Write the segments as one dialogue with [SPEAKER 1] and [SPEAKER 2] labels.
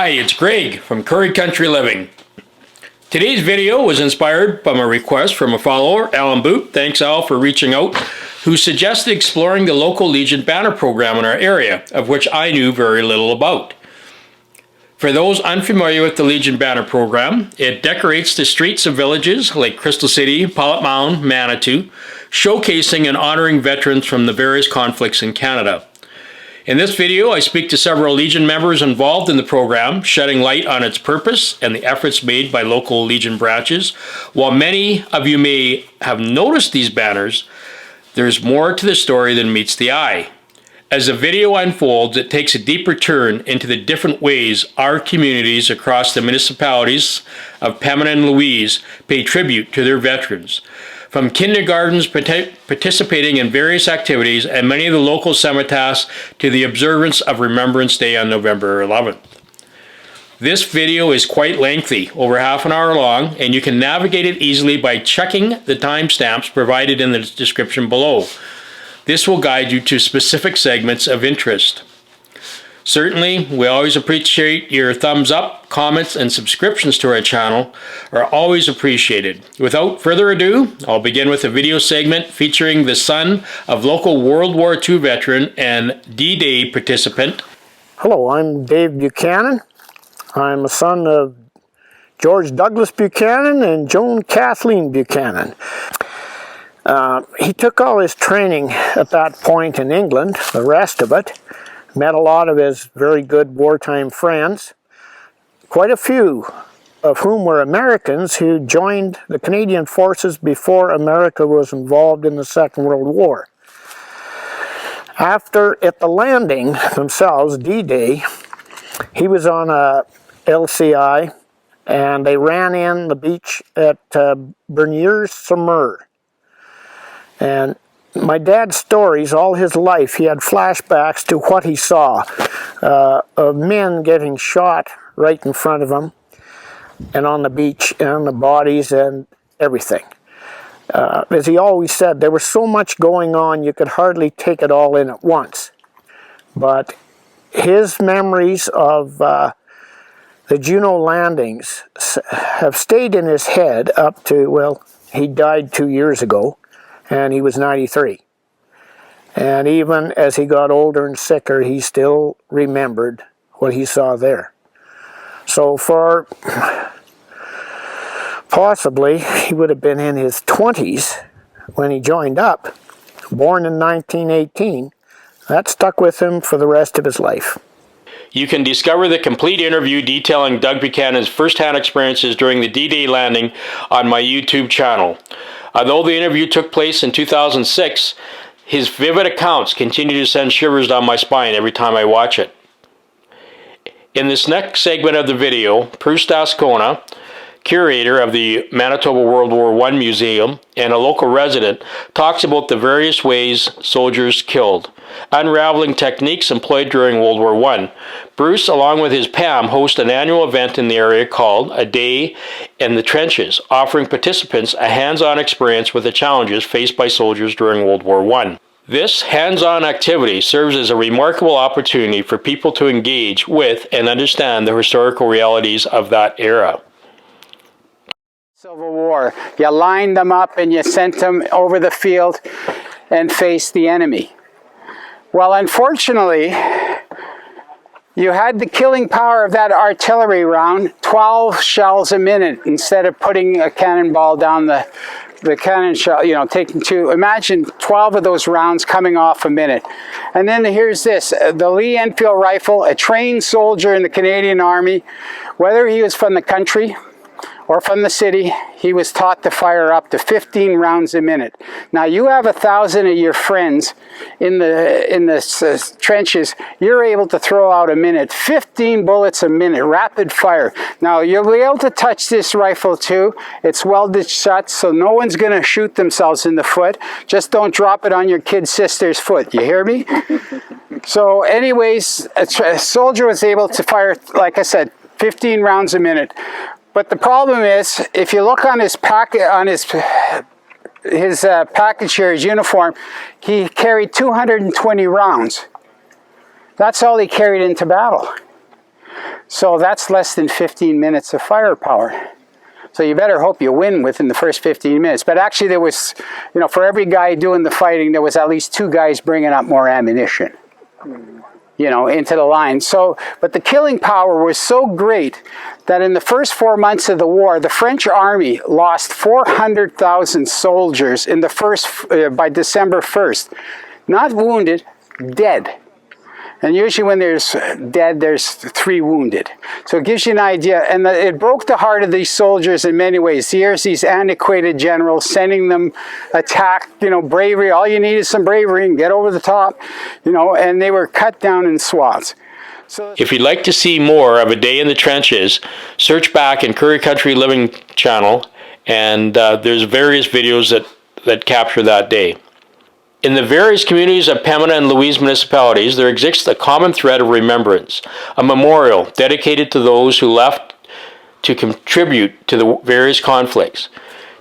[SPEAKER 1] Hi, it's Greg from Curry Country Living. Today's video was inspired by my request from a follower, Alan Boot. Thanks, Al, for reaching out, who suggested exploring the local Legion banner program in our area, of which I knew very little about. For those unfamiliar with the Legion banner program, it decorates the streets of villages like Crystal City, Pilot Mound, Manitou, showcasing and honoring veterans from the various conflicts in Canada. In this video, I speak to several Legion members involved in the program, shedding light on its purpose and the efforts made by local Legion branches. While many of you may have noticed these banners, there's more to the story than meets the eye. As the video unfolds, it takes a deeper turn into the different ways our communities across the municipalities of Pembina and Louise pay tribute to their veterans. From kindergartens participating in various activities and many of the local cenotaphs to the observance of Remembrance Day on November 11th. This video is quite lengthy, over half an hour long, and you can navigate it easily by checking the timestamps provided in the description below. This will guide you to specific segments of interest. Certainly, we always appreciate your thumbs up, comments, and subscriptions to our channel are always appreciated. Without further ado, I'll begin with a video segment featuring the son of local World War II veteran and D-Day participant.
[SPEAKER 2] Hello, I'm Dave Buchanan. I'm a son of George Douglas Buchanan and Joan Kathleen Buchanan. He took all his training at that point in England, the rest of it. Met a lot of his very good wartime friends, quite a few of whom were Americans who joined the Canadian forces before America was involved in the Second World War. After, at the landing themselves, D-Day, he was on a LCI and they ran in the beach at Bernier-sur-Mer. And my dad's stories, all his life, he had flashbacks to what he saw of men getting shot right in front of him and on the beach and the bodies and everything. As he always said, there was so much going on you could hardly take it all in at once. But his memories of the Juno landings have stayed in his head up to, well, he died 2 years ago. And he was 93. And even as he got older and sicker, he still remembered what he saw there. So for possibly, he would have been in his 20s when he joined up, born in 1918. That stuck with him for the rest of his life.
[SPEAKER 1] You can discover the complete interview detailing Doug Buchanan's first-hand experiences during the D-Day landing on my YouTube channel. Although the interview took place in 2006, his vivid accounts continue to send shivers down my spine every time I watch it. In this next segment of the video, Bruce Dascona, curator of the Manitoba World War I Museum and a local resident, talks about the various ways soldiers killed, unraveling techniques employed during World War I. Bruce, along with his Pam, host an annual event in the area called A Day in the Trenches, offering participants a hands-on experience with the challenges faced by soldiers during World War I. This hands-on activity serves as a remarkable opportunity for people to engage with and understand the historical realities of that era.
[SPEAKER 3] Civil War. You lined them up and you sent them over the field and faced the enemy. Well, unfortunately, you had the killing power of that artillery round, 12 shells a minute, instead of putting a cannonball down the cannon shell, you know, taking two. Imagine 12 of those rounds coming off a minute. And then here's this, the Lee Enfield rifle, a trained soldier in the Canadian Army, whether he was from the country or from the city, he was taught to fire up to 15 rounds a minute. Now you have 1,000 of your friends in the trenches, you're able to throw out a minute, 15 bullets a minute, rapid fire. Now you'll be able to touch this rifle too. It's welded shut, so no one's gonna shoot themselves in the foot. Just don't drop it on your kid sister's foot, you hear me? So anyways, a soldier was able to fire, like I said, 15 rounds a minute. But the problem is, if you look on his packet, on his package here, his uniform, he carried 220 rounds. That's all he carried into battle. So that's less than 15 minutes of firepower. So you better hope you win within the first 15 minutes. But actually there was, for every guy doing the fighting, there was at least 2 guys bringing up more ammunition, into the line. So, but the killing power was so great that in the first 4 months of the war, the French army lost 400,000 soldiers in the by December 1st. Not wounded, dead. And usually when there's dead, there's 3 wounded. So it gives you an idea. And it broke the heart of these soldiers in many ways. Here's these antiquated generals sending them attack, bravery. All you need is some bravery and get over the top, and they were cut down in swaths. So
[SPEAKER 1] if you'd like to see more of A Day in the Trenches, search back in Curry Country Living channel, and there's various videos that capture that day. In the various communities of Pembina and Louise municipalities, there exists a common thread of remembrance, a memorial dedicated to those who left to contribute to the various conflicts.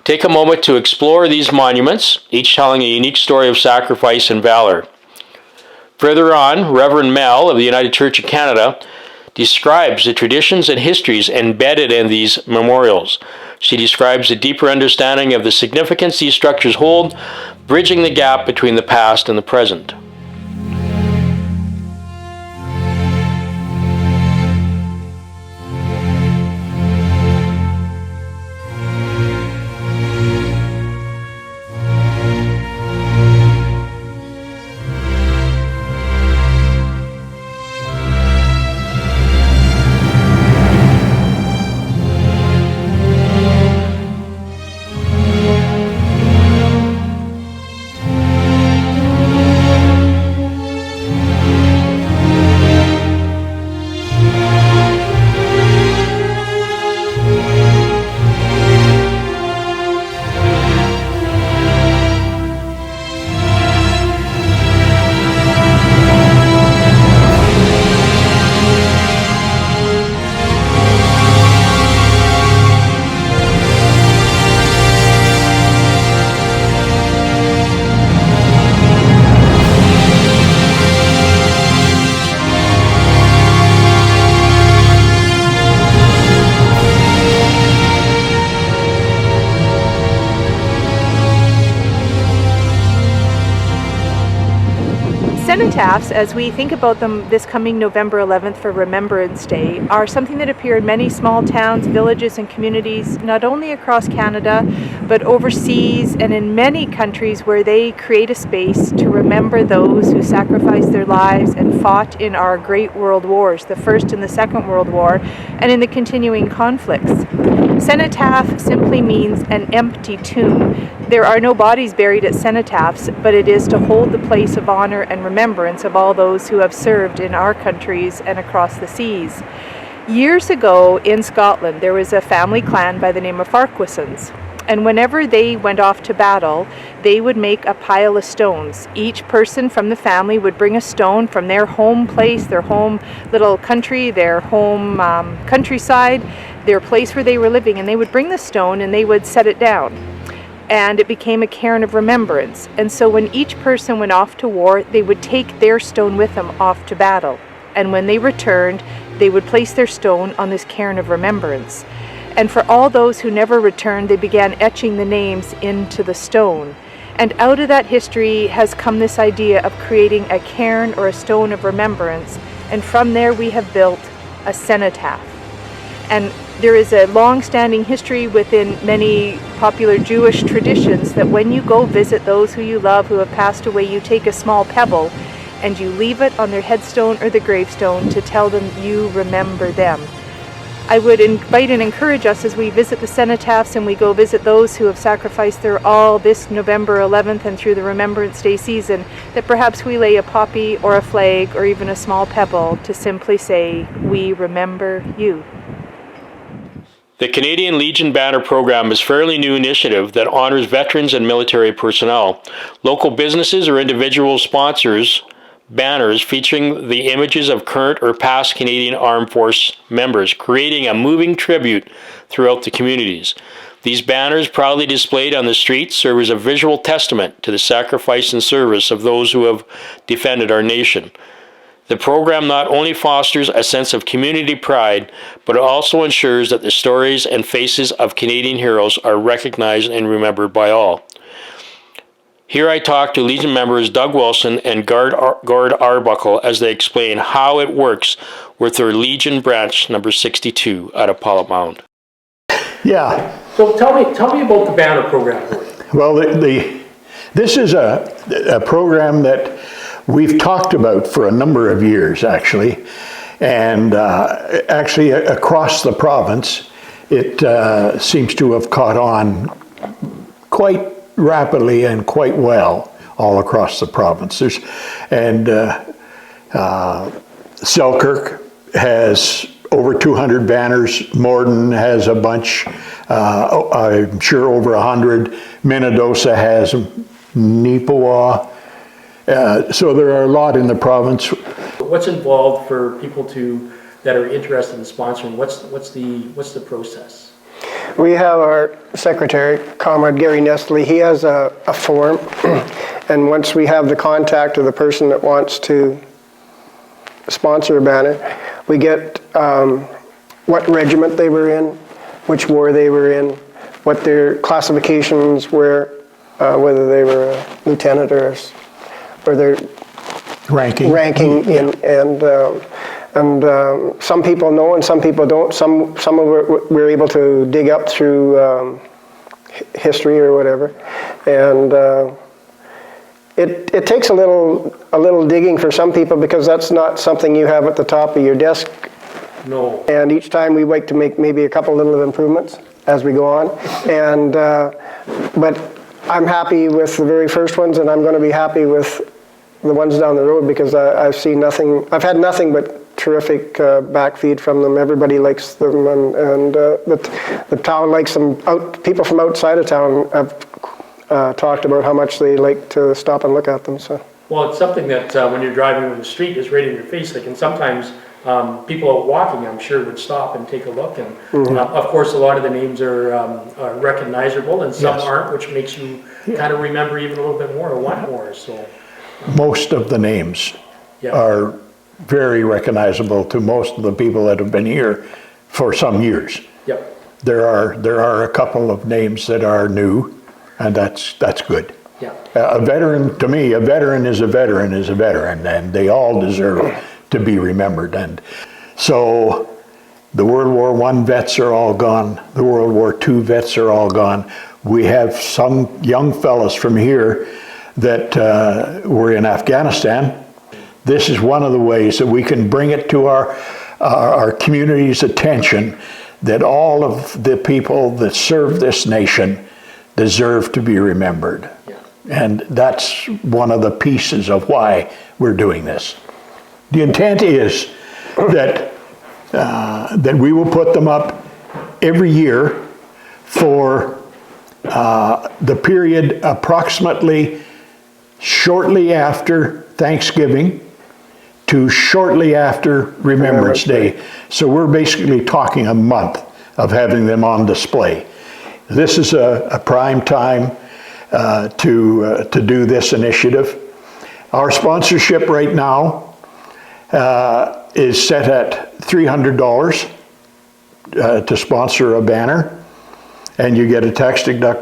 [SPEAKER 1] Take a moment to explore these monuments, each telling a unique story of sacrifice and valor. Further on, Reverend Mel of the United Church of Canada describes the traditions and histories embedded in these memorials. She describes a deeper understanding of the significance these structures hold, bridging the gap between the past and the present.
[SPEAKER 4] Cenotaphs, as we think about them this coming November 11th for Remembrance Day, are something that appear in many small towns, villages, and communities, not only across Canada, but overseas and in many countries where they create a space to remember those who sacrificed their lives and fought in our great world wars, the First and the Second World War, and in the continuing conflicts. Cenotaph simply means an empty tomb. There are no bodies buried at cenotaphs, but it is to hold the place of honor and remembrance of all those who have served in our countries and across the seas. Years ago in Scotland, there was a family clan by the name of Farquharsons. And whenever they went off to battle, they would make a pile of stones. Each person from the family would bring a stone from their home place, their home little country, their home countryside, their place where they were living, and they would bring the stone and they would set it down. And it became a cairn of remembrance. And so when each person went off to war, they would take their stone with them off to battle. And when they returned, they would place their stone on this cairn of remembrance. And for all those who never returned, they began etching the names into the stone. And out of that history has come this idea of creating a cairn or a stone of remembrance. And from there we have built a cenotaph. And there is a long-standing history within many popular Jewish traditions that when you go visit those who you love who have passed away, you take a small pebble and you leave it on their headstone or the gravestone to tell them you remember them. I would invite and encourage us as we visit the cenotaphs and we go visit those who have sacrificed their all this November 11th and through the Remembrance Day season, that perhaps we lay a poppy or a flag or even a small pebble to simply say, we remember you.
[SPEAKER 1] The Canadian Legion Banner Program is a fairly new initiative that honors veterans and military personnel. Local businesses or individual sponsors banners featuring the images of current or past Canadian Armed Force members, creating a moving tribute throughout the communities. These banners, proudly displayed on the streets, serve as a visual testament to the sacrifice and service of those who have defended our nation. The program not only fosters a sense of community pride, but it also ensures that the stories and faces of Canadian heroes are recognized and remembered by all. Here I talk to Legion members Doug Wilson and Gord Arbuckle as they explain how it works with their Legion branch number 62 out of Pilot Mound.
[SPEAKER 5] Yeah,
[SPEAKER 1] So tell me about the banner program.
[SPEAKER 5] well, this is a program that we've talked about for a number of years, actually. And actually, across the province, it seems to have caught on quite rapidly and quite well all across the province. Selkirk has over 200 banners. Morden has a bunch. I'm sure over 100. Minnedosa has Neepawa. So there are a lot in the province.
[SPEAKER 1] What's involved for people that are interested in sponsoring? What's the process?
[SPEAKER 6] We have our secretary, Comrade Gary Nestle. He has a form, and once we have the contact of the person that wants to sponsor a banner, we get what regiment they were in, which war they were in, what their classifications were, whether they were a lieutenant or their
[SPEAKER 5] Ranking.
[SPEAKER 6] And some people know and some people don't. Some of it we're able to dig up through history or whatever, and it takes a little digging for some people because that's not something you have at the top of your desk.
[SPEAKER 1] No.
[SPEAKER 6] And each time we like to make maybe a couple little improvements as we go on, and but I'm happy with the very first ones, and I'm going to be happy with the ones down the road because I've seen nothing. I've had nothing but terrific backfeed from them. Everybody likes them, and the town likes them. People from outside of town have talked about how much they like to stop and look at them. So.
[SPEAKER 1] Well, it's something that when you're driving on the street is right in your face. Like, and sometimes people out walking, I'm sure, would stop and take a look. And of course, a lot of the names are recognizable, and some aren't, which makes you kind of remember even a little bit more or want more. So.
[SPEAKER 5] Most of the names are very recognizable to most of the people that have been here for some years.
[SPEAKER 1] Yep.
[SPEAKER 5] There are a couple of names that are new, and that's good.
[SPEAKER 1] Yeah.
[SPEAKER 5] A veteran, to me, a veteran is a veteran is a veteran, and they all deserve to be remembered. And so the World War I vets are all gone. The World War II vets are all gone. We have some young fellas from here that were in Afghanistan. This is one of the ways that we can bring it to our community's attention that all of the people that serve this nation deserve to be remembered.
[SPEAKER 1] Yeah.
[SPEAKER 5] And that's one of the pieces of why we're doing this. The intent is that we will put them up every year for the period approximately shortly after Thanksgiving to shortly after Remembrance Day. So we're basically talking a month of having them on display. This is a prime time to do this initiative. Our sponsorship right now is set at $300 to sponsor a banner, and you get a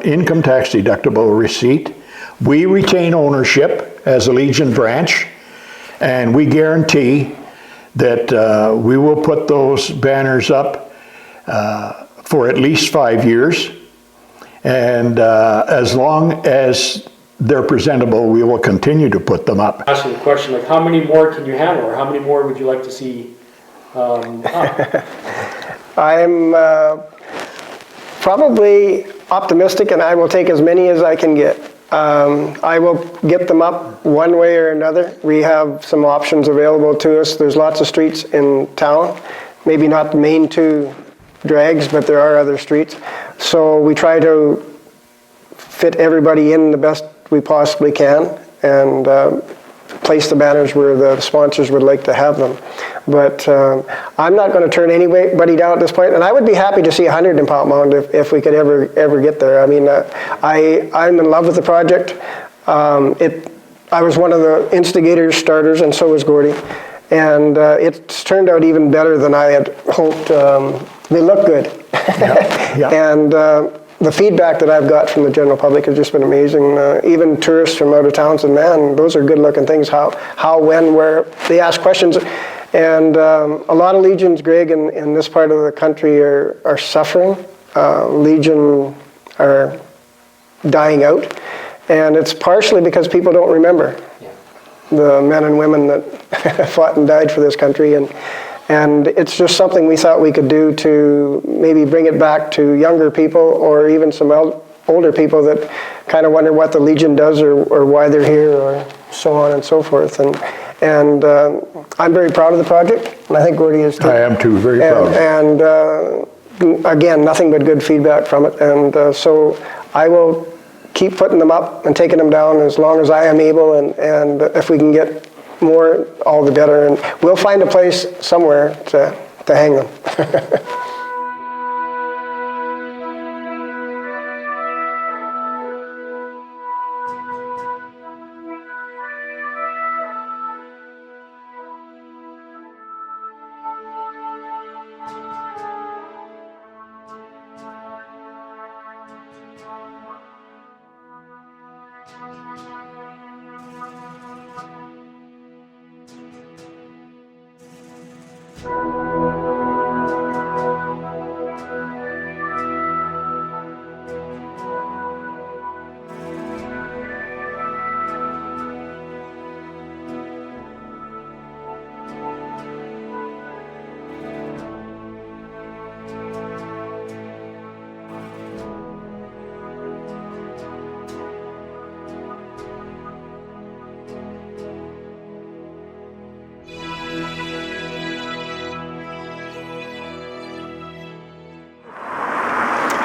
[SPEAKER 5] income tax deductible receipt. We retain ownership as a Legion branch, and we guarantee that we will put those banners up for at least 5 years, and as long as they're presentable, we will continue to put them up.
[SPEAKER 1] Asking the question, like, how many more can you handle, or how many more would you like to see up?
[SPEAKER 6] I'm probably optimistic, and I will take as many as I can get. I will get them up one way or another. We have some options available to us. There's lots of streets in town, maybe not the main two drags, but there are other streets. So we try to fit everybody in the best we possibly can and place the banners where the sponsors would like to have them. But I'm not going to turn anybody down at this point, and I would be happy to see 100 in Pilot Mound if we could ever get there. I mean, I'm in love with the project. I was one of the instigators, starters, and so was Gordy. And it's turned out even better than I had hoped. They look good.
[SPEAKER 5] Yeah.
[SPEAKER 6] And the feedback that I've got from the general public has just been amazing. Even tourists from out of town said, man, those are good looking things. How, when, where? They ask questions. And a lot of legions, Greg, in this part of the country are suffering. Legion are dying out. And it's partially because people don't remember the men and women that fought and died for this country. And it's just something we thought we could do to maybe bring it back to younger people, or even some older people that kind of wonder what the Legion does, or why they're here, or so on and so forth. And I'm very proud of the project, and I think Gordy is too.
[SPEAKER 5] I am too, very proud.
[SPEAKER 6] And again, nothing but good feedback from it. And so I will keep putting them up and taking them down as long as I am able, and if we can get more, all the better. And we'll find a place somewhere to hang them.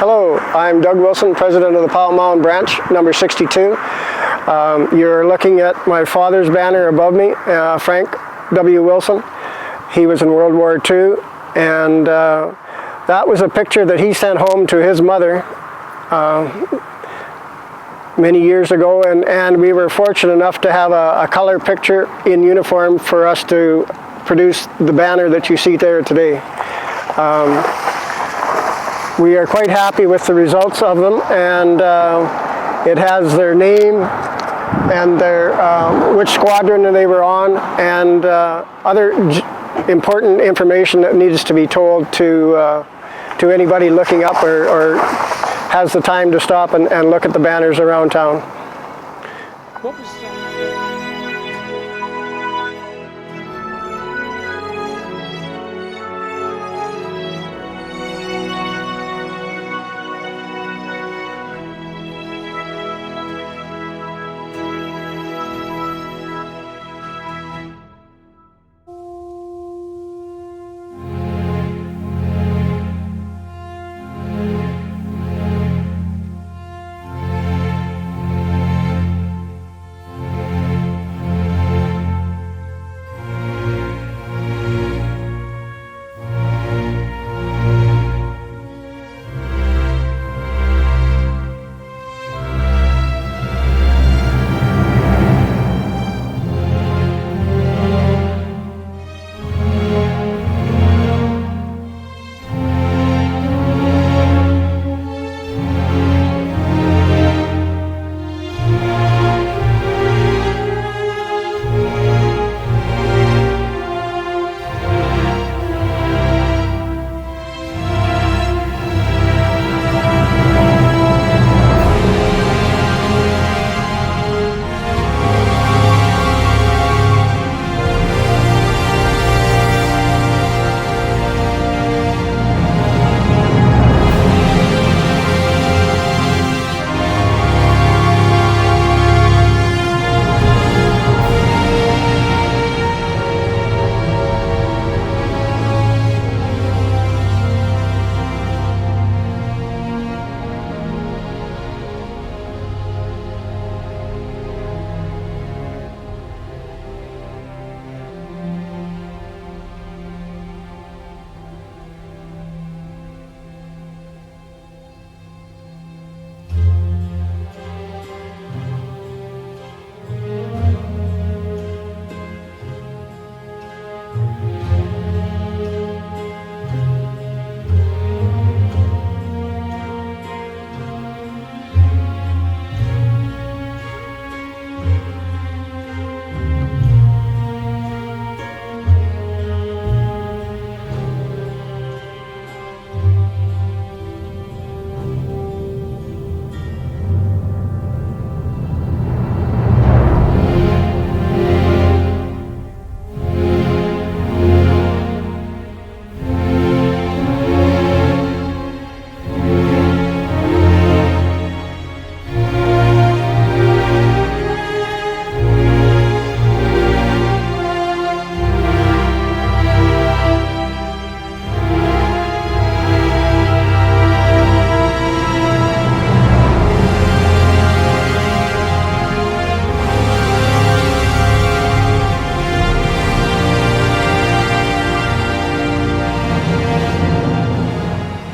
[SPEAKER 6] Hello, I'm Doug Wilson, president of the Pilot Mound branch, number 62. You're looking at my father's banner above me, Frank W. Wilson. He was in World War II, and that was a picture that he sent home to his mother many years ago, and we were fortunate enough to have a color picture in uniform for us to produce the banner that you see there today. We are quite happy with the results of them, and it has their name and their which squadron they were on, and other important information that needs to be told to anybody looking up or has the time to stop and look at the banners around town.
[SPEAKER 1] What was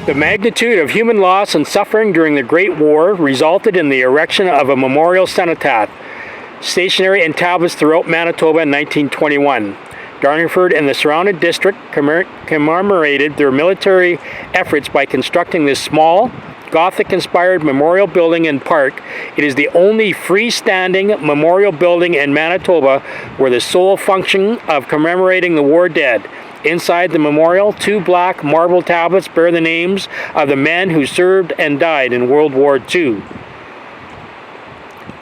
[SPEAKER 1] The magnitude of human loss and suffering during the Great War resulted in the erection of a memorial cenotaph, stationary in tablets throughout Manitoba in 1921. Darlingford and the surrounding district commemorated their military efforts by constructing this small, Gothic-inspired memorial building and park. It is the only freestanding memorial building in Manitoba where the sole function of commemorating the war dead. Inside the memorial, 2 black marble tablets bear the names of the men who served and died in World War II.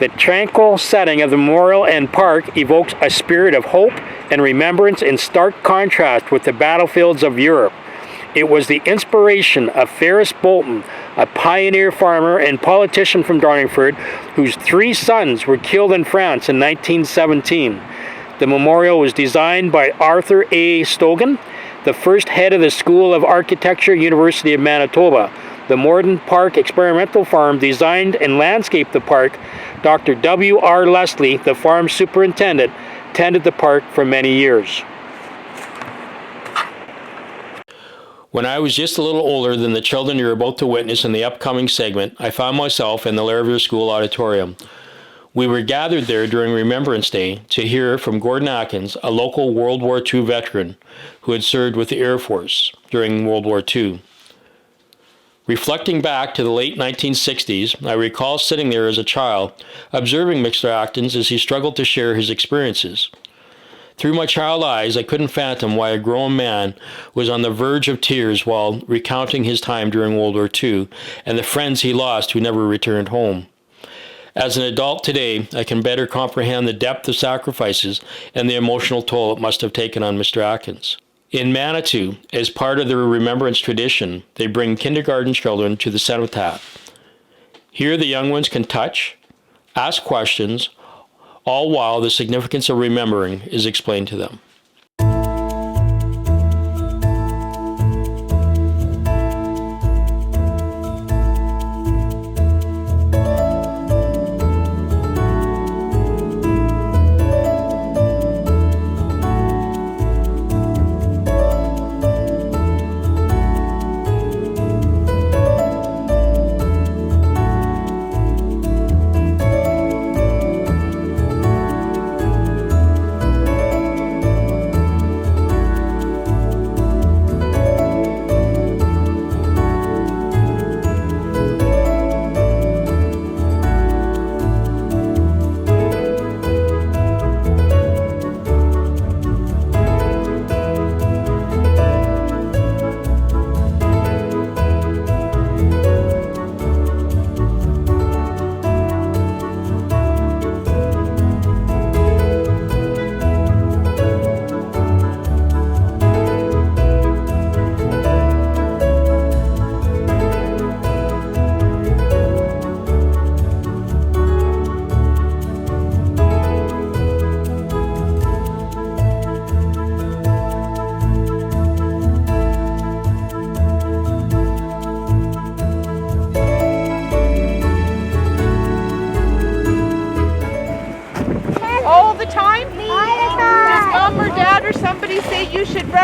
[SPEAKER 1] The tranquil setting of the memorial and park evokes a spirit of hope and remembrance in stark contrast with the battlefields of Europe. It was the inspiration of Ferris Bolton, a pioneer farmer and politician from Darlingford, whose 3 sons were killed in France in 1917. The memorial was designed by Arthur A. Stogan, the first head of the School of Architecture, University of Manitoba. The Morden Park Experimental Farm designed and landscaped the park. Dr. W.R. Leslie, the farm superintendent, tended the park for many years. When I was just a little older than the children you're about to witness in the upcoming segment, I found myself in the Riviere School auditorium. We were gathered there during Remembrance Day to hear from Gordon Atkins, a local World War II veteran who had served with the Air Force during World War II. Reflecting back to the late 1960s, I recall sitting there as a child, observing Mr. Atkins as he struggled to share his experiences. Through my child eyes, I couldn't fathom why a grown man was on the verge of tears while recounting his time during World War II and the friends he lost who never returned home. As an adult today, I can better comprehend the depth of sacrifices and the emotional toll it must have taken on Mr. Atkins. In Manitou, as part of the Remembrance tradition, they bring kindergarten children to the cenotaph. Here the young ones can touch, ask questions, all while the significance of remembering is explained to them.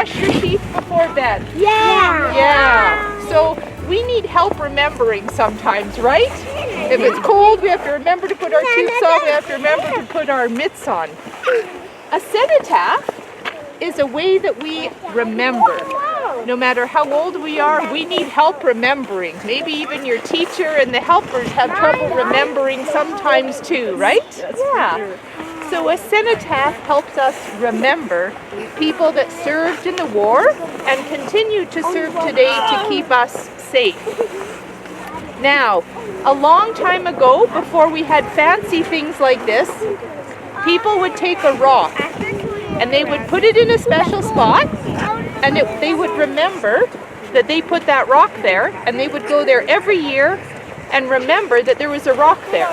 [SPEAKER 4] brush your teeth before bed?
[SPEAKER 7] Yeah.
[SPEAKER 4] Yeah. So we need help remembering sometimes, right? If it's cold, we have to remember to put our tooths on. We have to remember to put our mitts on. A cenotaph is a way that we remember. No matter how old we are, we need help remembering. Maybe even your teacher and the helpers have trouble remembering sometimes too, right? Yeah. So a cenotaph helps us remember people that served in the war and continue to serve today to keep us safe. Now, a long time ago, before we had fancy things like this, people would take a rock and they would put it in a special spot, and they would remember that they put that rock there, and they would go there every year and remember that there was a rock there.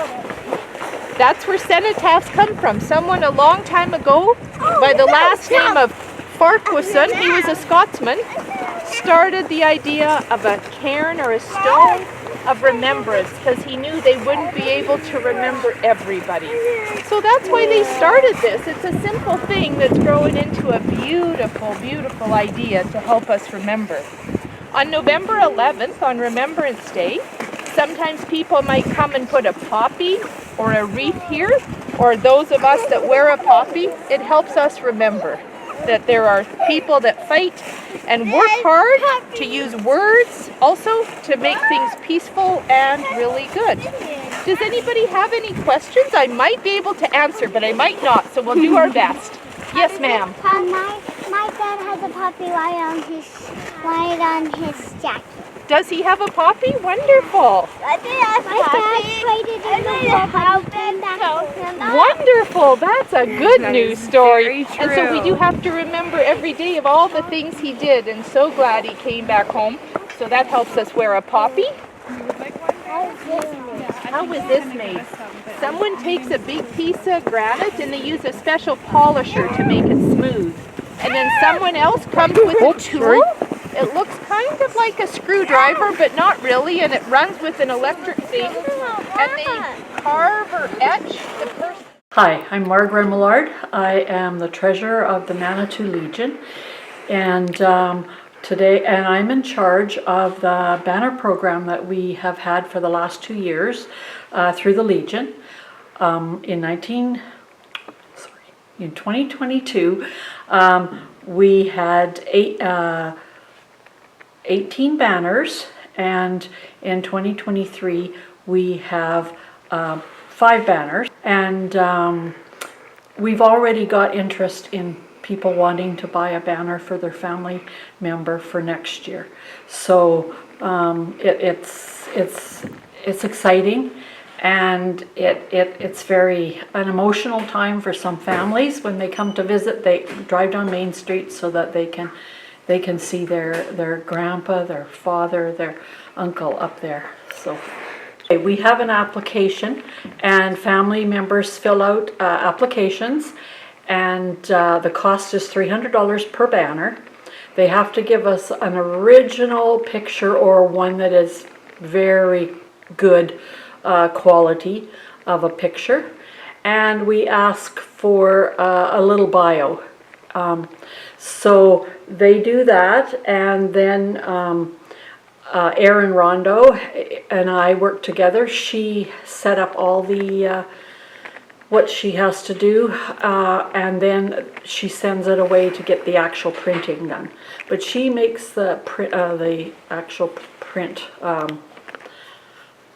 [SPEAKER 4] That's where cenotaphs come from. Someone a long time ago, by the last name of Farquharson, he was a Scotsman, started the idea of a cairn or a stone of remembrance, because he knew they wouldn't be able to remember everybody. So that's why they started this. It's a simple thing that's growing into a beautiful, beautiful idea to help us remember. On November 11th, on Remembrance Day, sometimes people might come and put a poppy or a wreath here, or those of us that wear a poppy. It helps us remember that there are people that fight and work hard to use words also to make things peaceful and really good. Does anybody have any questions? I might be able to answer, but I might not, so we'll do our best. Yes, ma'am.
[SPEAKER 7] My dad has a puppy right on his jacket.
[SPEAKER 4] Does he have a poppy? Wonderful.
[SPEAKER 7] My dad played it in the wall.
[SPEAKER 4] Wonderful. That's a good news story.
[SPEAKER 8] very
[SPEAKER 4] And so we
[SPEAKER 8] true.
[SPEAKER 4] do have to remember every day of all the things he did, and so glad he came back home. So that helps us wear a poppy. How was this made? Someone takes a big piece of granite and they use a special polisher to make it smooth. And then someone else comes with a tool. It looks kind of like a screwdriver, but not really, and it runs with an electric thing. And they carve or etch the person.
[SPEAKER 9] Hi, I'm Margaret Millard. I am the treasurer of the Manitou Legion, and today, I'm in charge of the banner program that we have had for the last 2 years through the Legion. In 2022, we had 18 banners, and in 2023 we have 5 banners, and we've already got interest in people wanting to buy a banner for their family member for next year. So it's exciting, and it's very an emotional time for some families. When they come to visit, they drive down Main Street so that they can see their grandpa, their father, their uncle up there. So we have an application, and family members fill out applications, and the cost is $300 per banner. They have to give us an original picture or one that is very good quality of a picture, and we ask for a little bio. So they do that, and then Erin Rondo and I work together. She set up all the what she has to do, and then she sends it away to get the actual printing done. But she makes the actual print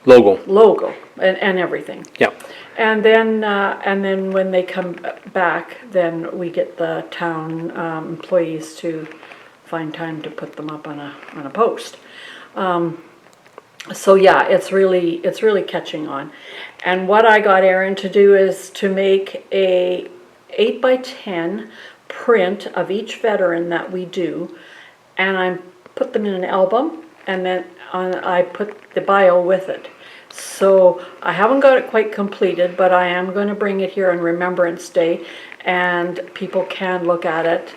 [SPEAKER 9] logo and everything.
[SPEAKER 1] Yeah.
[SPEAKER 9] And then when they come back, then we get the town employees to find time to put them up on a post. So yeah, it's really catching on. And what I got Erin to do is to make a 8x10 print of each veteran that we do, and I put them in an album, and then I put the bio with it. So I haven't got it quite completed, but I am going to bring it here on Remembrance Day, and people can look at it.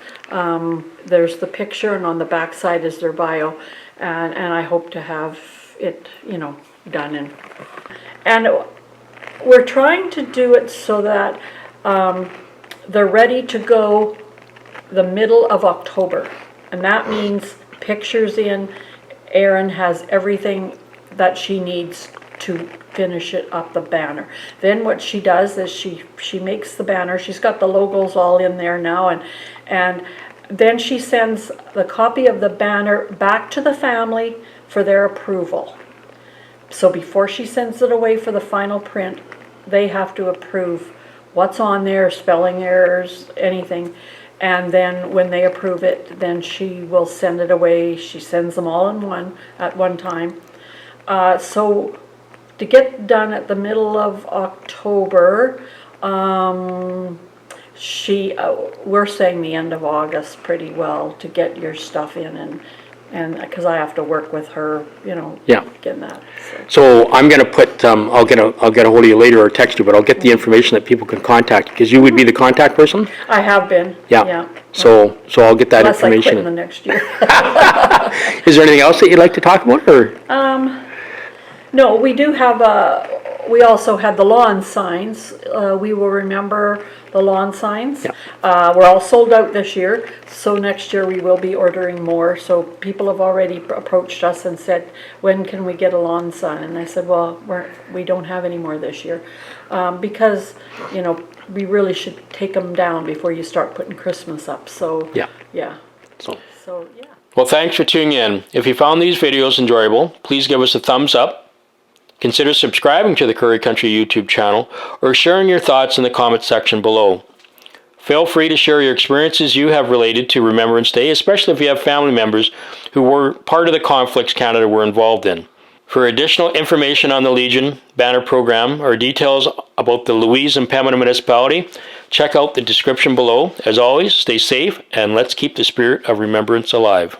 [SPEAKER 9] There's the picture, and on the back side is their bio, and I hope to have it, done. And we're trying to do it so that they're ready to go the middle of October, and that means pictures in. Erin has everything that she needs to finish it up, the banner. Then what she does is she makes the banner. She's got the logos all in there now, and then she sends the copy of the banner back to the family for their approval. So before she sends it away for the final print, they have to approve what's on there, spelling errors, anything. And then when they approve it, then she will send it away. She sends them all at one time. So to get done at the middle of October, we're saying the end of August pretty well to get your stuff in, and because I have to work with her,
[SPEAKER 1] Yeah.
[SPEAKER 9] getting that.
[SPEAKER 1] So I'm going to put, I'll get a hold of you later or text you, but I'll get the information that people can contact, because you would be the contact person?
[SPEAKER 9] I have been.
[SPEAKER 1] Yeah. So I'll get that
[SPEAKER 9] Unless I quit
[SPEAKER 1] information.
[SPEAKER 9] in the next year.
[SPEAKER 1] Is there anything else that you'd like to talk about, or?
[SPEAKER 9] No, we do have we also had the lawn signs. We will remember the the lawn signs. We're all sold out this year, so next year we will be ordering more. So people have already approached us and said, when can we get a lawn sign? And I said, well, we don't have any more this year. Because, you know, we really should take them down before you start putting Christmas up. So, yeah. So, yeah.
[SPEAKER 1] Well, thanks for tuning in. If you found these videos enjoyable, please give us a thumbs up. Consider subscribing to the Curry Country YouTube channel or sharing your thoughts in the comment section below. Feel free to share your experiences you have related to Remembrance Day, especially if you have family members who were part of the conflicts Canada were involved in. For additional information on the Legion banner program or details about the Louise Pembina Municipality, check out the description below. As always, stay safe and let's keep the spirit of remembrance alive.